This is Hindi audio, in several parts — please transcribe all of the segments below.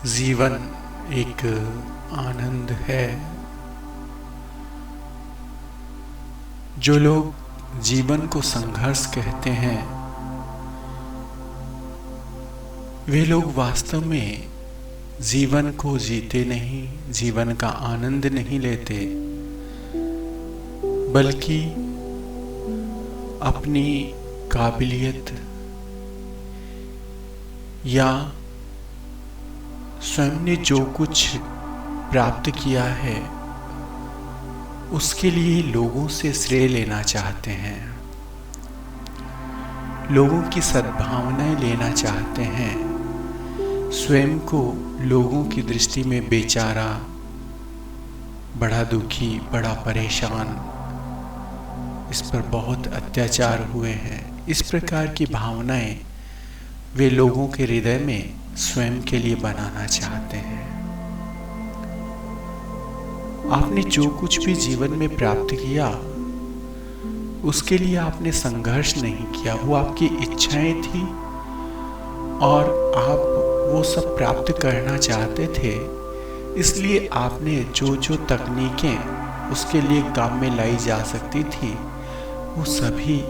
जीवन एक आनंद है। जो लोग जीवन को संघर्ष कहते हैं, वे लोग वास्तव में जीवन को जीते नहीं, जीवन का आनंद नहीं लेते, बल्कि अपनी काबिलियत या स्वयं ने जो कुछ प्राप्त किया है उसके लिए लोगों से श्रेय लेना चाहते हैं, लोगों की सद्भावनाएं लेना चाहते हैं, स्वयं को लोगों की दृष्टि में बेचारा, बड़ा दुखी, बड़ा परेशान, इस पर बहुत अत्याचार हुए हैं, इस प्रकार की भावनाएं वे लोगों के हृदय में स्वयं के लिए बनाना चाहते हैं। आपने जो कुछ भी जीवन में प्राप्त किया उसके लिए आपने संघर्ष नहीं किया, वो आपकी इच्छाएं थी और आप वो सब प्राप्त करना चाहते थे, इसलिए आपने जो जो तकनीकें उसके लिए काम में लाई जा सकती थी वो सभी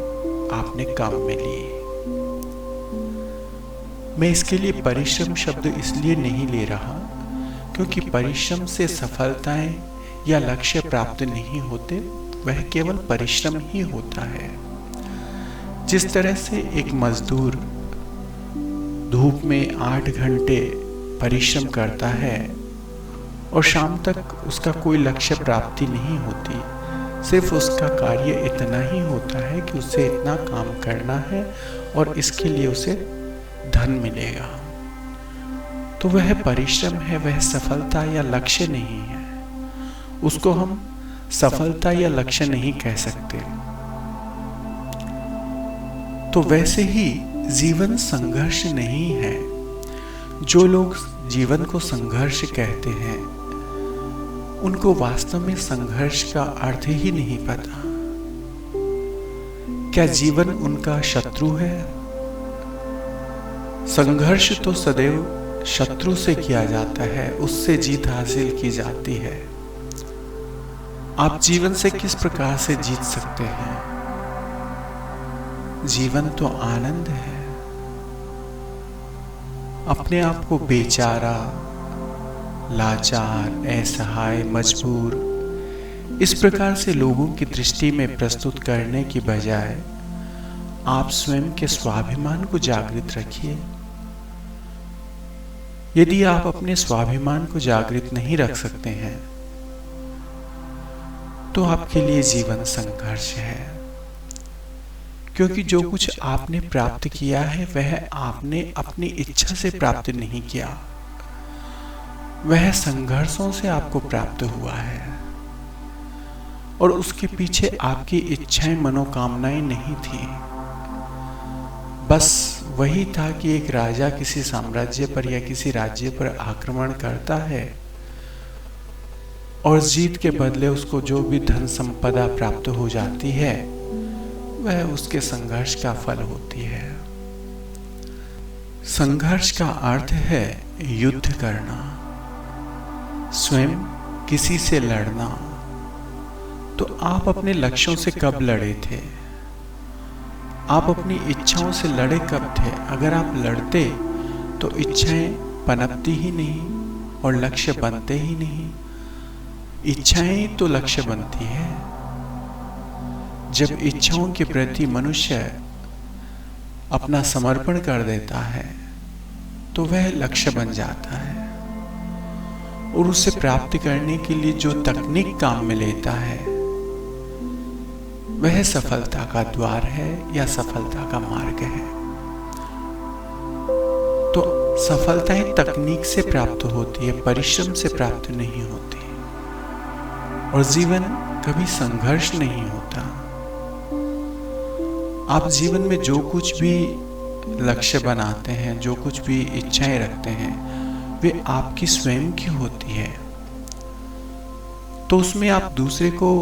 आपने काम में लिए। मैं इसके लिए परिश्रम शब्द इसलिए नहीं ले रहा क्योंकि परिश्रम से सफलताएं या लक्ष्य प्राप्त नहीं होते, वह केवल परिश्रम ही होता है। जिस तरह से एक मजदूर धूप में 8 घंटे परिश्रम करता है और शाम तक उसका कोई लक्ष्य प्राप्ति नहीं होती, सिर्फ उसका कार्य इतना ही होता है कि उसे इतना काम करना है और इसके लिए उसे धन मिलेगा, तो वह परिश्रम है, वह सफलता या लक्ष्य नहीं है। उसको हम सफलता या लक्ष्य नहीं कह सकते। तो वैसे ही जीवन संघर्ष नहीं है। जो लोग जीवन को संघर्ष कहते हैं उनको वास्तव में संघर्ष का अर्थ ही नहीं पता। क्या जीवन उनका शत्रु है? संघर्ष तो सदैव शत्रु से किया जाता है, उससे जीत हासिल की जाती है। आप जीवन से किस प्रकार से जीत सकते हैं? जीवन तो आनंद है। अपने आप को बेचारा, लाचार, असहाय, मजबूर, इस प्रकार से लोगों की दृष्टि में प्रस्तुत करने की बजाय आप स्वयं के स्वाभिमान को जागृत रखिए। यदि आप अपने स्वाभिमान को जागृत नहीं रख सकते हैं तो आपके लिए जीवन संघर्ष है, क्योंकि जो कुछ आपने प्राप्त किया है वह आपने अपनी इच्छा से प्राप्त नहीं किया, वह संघर्षों से आपको प्राप्त हुआ है और उसके पीछे आपकी इच्छाएं, मनोकामनाएं नहीं थी। बस वही था कि एक राजा किसी साम्राज्य पर या किसी राज्य पर आक्रमण करता है और जीत के बदले उसको जो भी धन संपदा प्राप्त हो जाती है वह उसके संघर्ष का फल होती है। संघर्ष का अर्थ है युद्ध करना, स्वयं किसी से लड़ना। तो आप अपने लक्ष्यों से कब लड़े थे? आप अपनी इच्छाओं से लड़े कब थे? अगर आप लड़ते तो इच्छाएं पनपती ही नहीं और लक्ष्य बनते ही नहीं। इच्छाएं तो लक्ष्य बनती है। जब इच्छाओं के प्रति मनुष्य अपना समर्पण कर देता है तो वह लक्ष्य बन जाता है और उसे प्राप्त करने के लिए जो तकनीक काम में लेता है वह सफलता का द्वार है या सफलता का मार्ग है। तो सफलताएं तकनीक से प्राप्त होती है, परिश्रम से प्राप्त नहीं होती। और जीवन कभी संघर्ष नहीं होता। आप जीवन में जो कुछ भी लक्ष्य बनाते हैं, जो कुछ भी इच्छाएं रखते हैं, वे आपकी स्वयं की होती है। तो उसमें आप दूसरे को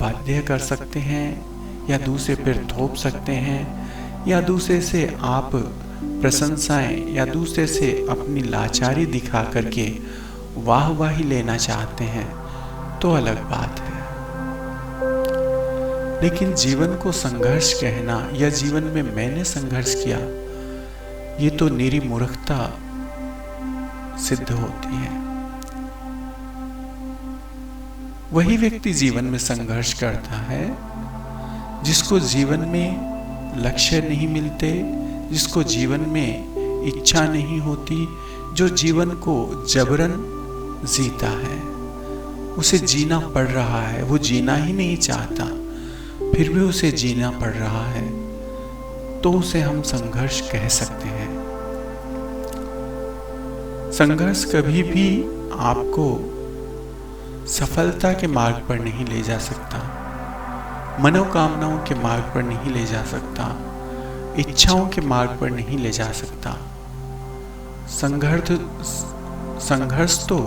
बाध्य कर सकते हैं या दूसरे पर थोप सकते हैं या दूसरे से आप प्रशंसाएं या दूसरे से अपनी लाचारी दिखा करके वाहवाही लेना चाहते हैं तो अलग बात है। लेकिन जीवन को संघर्ष कहना या जीवन में मैंने संघर्ष किया, ये तो निरी मूर्खता सिद्ध होती है। वही व्यक्ति जीवन में संघर्ष करता है जिसको जीवन में लक्ष्य नहीं मिलते, जिसको जीवन में इच्छा नहीं होती, जो जीवन को जबरन जीता है। उसे जीना पड़ रहा है, वो जीना ही नहीं चाहता, फिर भी उसे जीना पड़ रहा है, तो उसे हम संघर्ष कह सकते हैं। संघर्ष कभी भी आपको सफलता के मार्ग पर नहीं ले जा सकता, मनोकामनाओं के मार्ग पर नहीं ले जा सकता, इच्छाओं के मार्ग पर नहीं ले जा सकता। संघर्ष तो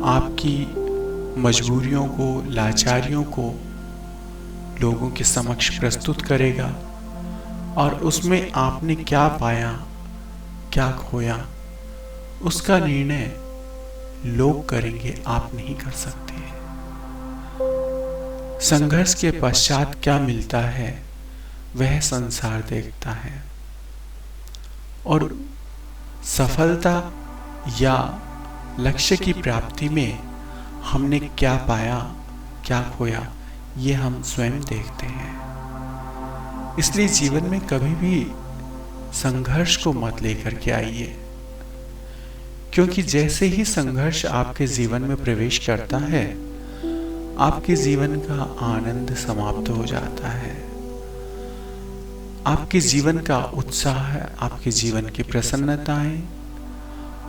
आपकी मजबूरियों को, लाचारियों को लोगों के समक्ष प्रस्तुत करेगा और उसमें आपने क्या पाया, क्या खोया, उसका निर्णय लोग करेंगे, आप नहीं कर सकते। संघर्ष के पश्चात क्या मिलता है वह संसार देखता है, और सफलता या लक्ष्य की प्राप्ति में हमने क्या पाया, क्या खोया, ये हम स्वयं देखते हैं। इसलिए जीवन में कभी भी संघर्ष को मत लेकर के आइए, क्योंकि जैसे ही संघर्ष आपके जीवन में प्रवेश करता है, आपके जीवन का आनंद समाप्त हो जाता है। आपके जीवन का उत्साह, आपके जीवन की प्रसन्नताएं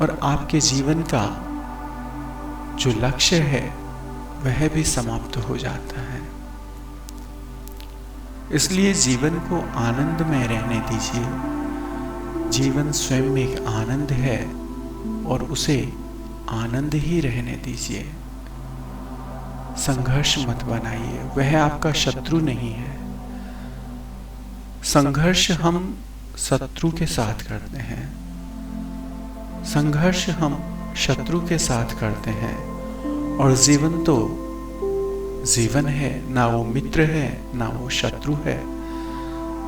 और आपके जीवन का जो लक्ष्य है वह भी समाप्त हो जाता है। इसलिए जीवन को आनंद में रहने दीजिए। जीवन स्वयं में एक आनंद है और उसे आनंद ही रहने दीजिए। संघर्ष मत बनाइए, वह आपका शत्रु नहीं है। संघर्ष हम शत्रु के साथ करते हैं, संघर्ष हम शत्रु के साथ करते हैं, और जीवन तो जीवन है, ना वो मित्र है ना वो शत्रु है।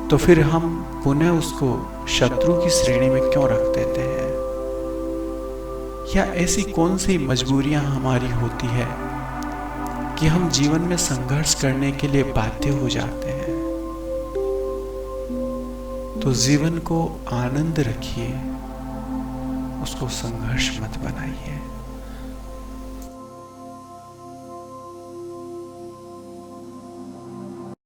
तो फिर हम पुनः उसको शत्रु की श्रेणी में क्यों रख देते हैं? या ऐसी कौन सी मजबूरियां हमारी होती है कि हम जीवन में संघर्ष करने के लिए बाध्य हो जाते हैं? तो जीवन को आनंद रखिए, उसको संघर्ष मत बनाइए।